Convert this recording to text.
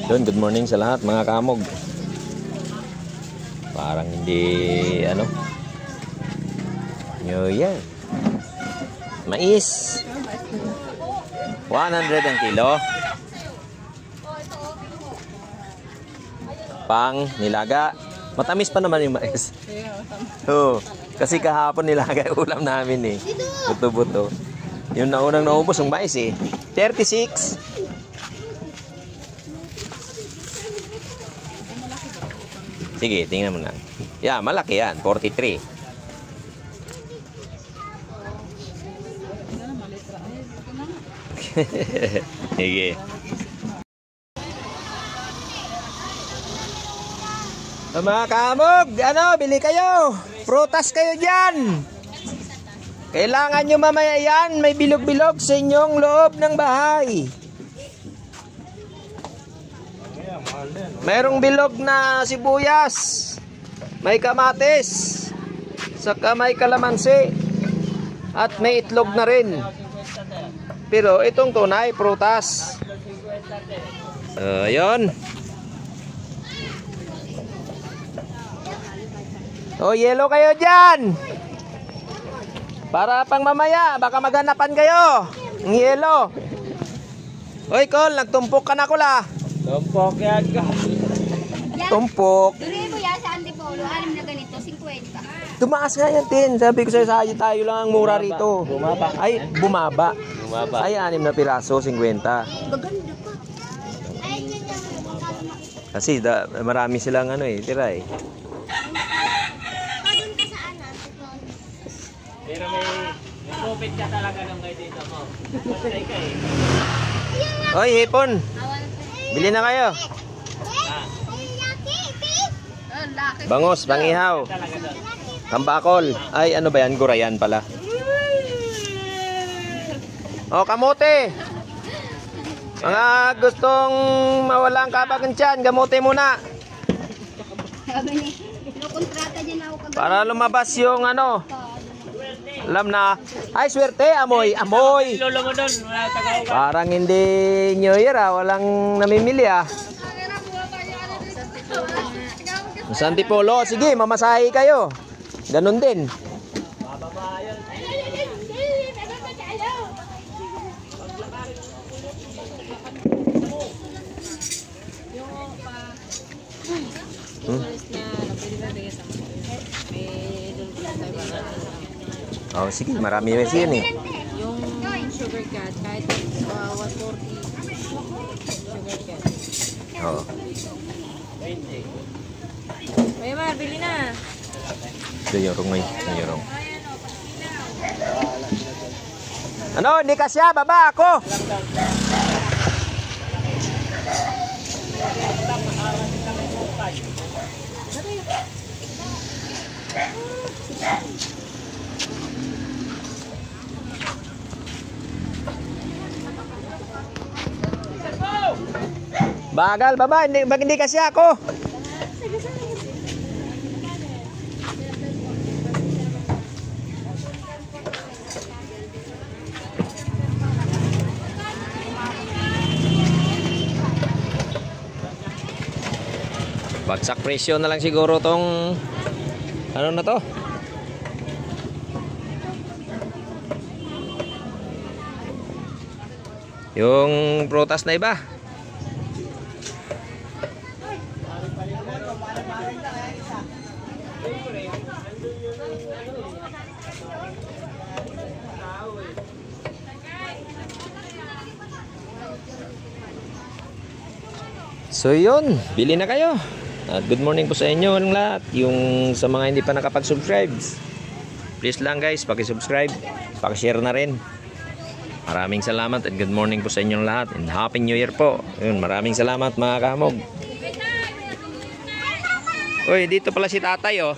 Doon, good morning sa lahat mga kamog. Parang hindi ano. New Year. Mais. 100 ang kilo. Pang nilaga. Matamis pa naman yung mais. Oo. Kasi kahapon nilaga ulam namin eh. Buto-buto. Yung naunang naubos yung mais eh. 36. Sige, tingnan mo na. Yeah, malaki yan. 43. Sige. Mga kamog, ano, bili kayo. Prutas kayo dyan. Kailangan nyo mamaya yan. May bilog-bilog sa inyong loob ng bahay. Mayroong bilog na sibuyas. May kamatis. Saka may kalamansi. At may itlog na rin. Pero itong tunay, prutas. Ayun. O, yelo kayo dyan. Para pang mamaya, baka maghanapan kayo. Ang yelo. Oy, Col, nagtumpok ka na, Col, ah. Tumpok yan ka. Tumpok. Duri mo yan sa Antipolo, alam na ganito, 50. Tumaas nga yan, Tin. Sabi ko sa'yo, tayo lang ang mura rito. Bumaba. Ay, bumaba. Bumaba. Ay, 6 na piraso, 50. Gaganda pa. Kasi marami silang ano eh, tira eh. Pero may profit ka talaga nung kayo dito mo. Patay ka eh. Oy, hipon. Bili na kayo. Bangos, bangihaw. Kambakol. Ay, ano ba yan? Gurayan pala. O, kamote. Mga gustong mawala ang kabagan tiyan, gamote muna. Sabi ni, kontrata din ako kagabi. Para lumabas yung ano. Alam na. Ay, swerte. Amoy. Amoy. Lolo mo doon. Parang hindi New Year ah. Walang namimili ah. Sa Antipolo. Sige, mamasahe kayo. Ganun din. Oh, sige, marami kasi yun eh. Yung sugar cat, kahit 140 sugar cat. Oh. Kuya Mar, bili na. Ito yung rungay. Ito yung rung. Ano, hindi ka siya, baba ako. Bagal, baba, hindi kasi ako. Bagsak presyo na lang siguro tong ano na to. Yung prutas na iba. So yun, bili na kayo. At good morning po sa inyo ng lahat. Yung sa mga hindi pa nakapag-subscribe, please lang guys, paki-subscribe, paki-share na rin. Maraming salamat at good morning po sa inyong lahat. And Happy New Year po. Yun, maraming salamat mga kamog. Uy, dito pala si tatay oh.